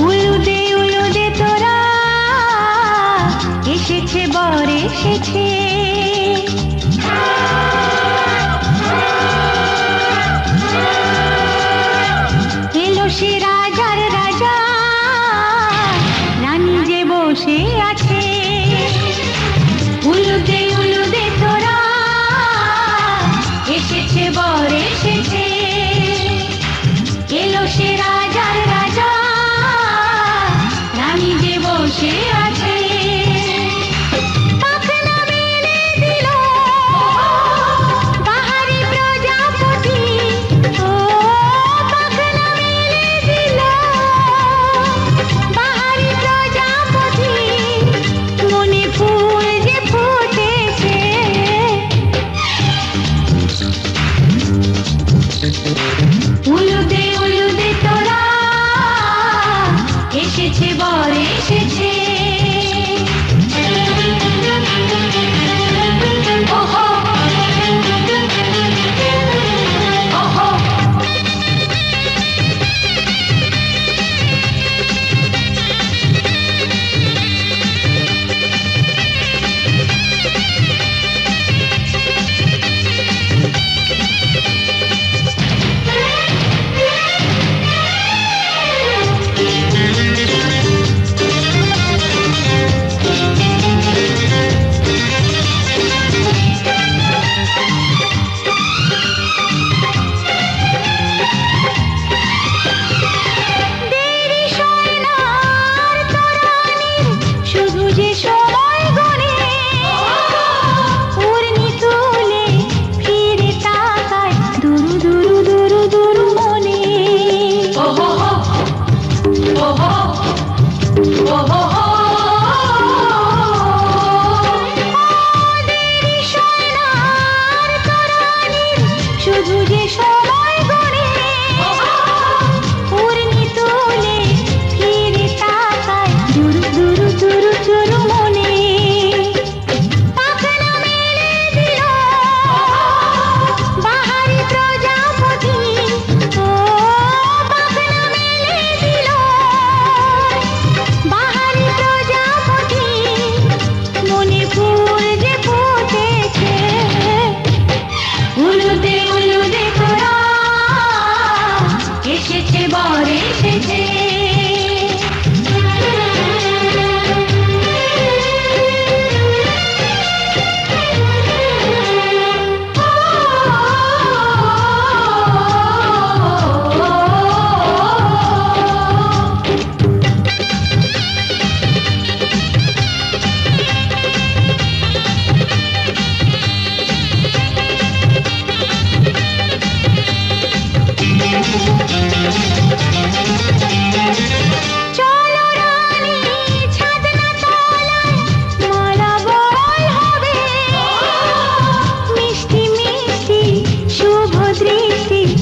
উলুদে উলুদে তোরা এসেছে বর এসেছে, এলো সে রাজার রাজা, রানী যে বসে আছে। উলুদে উলুদে তোরা এসেছে বর এসেছে, এলো সে রাজার রাজা, রানী যে বসে আছে। পাখনা মেলে দিল বাহারি প্রজাপতি, ও পাখনা মেলে দিল বাহারি প্রজাপতি, মনে ফুল যে ফুটেছে। উলুদে উলুদে তোরা এসেছে বর এসেছে। ওহো ওহো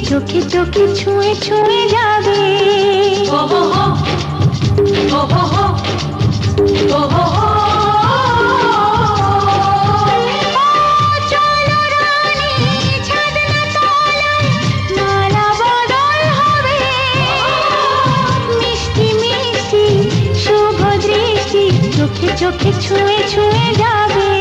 চোখে চোখে ছুঁয়ে ছুঁয়ে যাবে। চলো রানী ছাদনা তলায়, মালা বদল হবে, মিষ্টি মিষ্টি শুভ দৃষ্টি চোখে চোখে ছুঁয়ে ছুঁয়ে যাবে।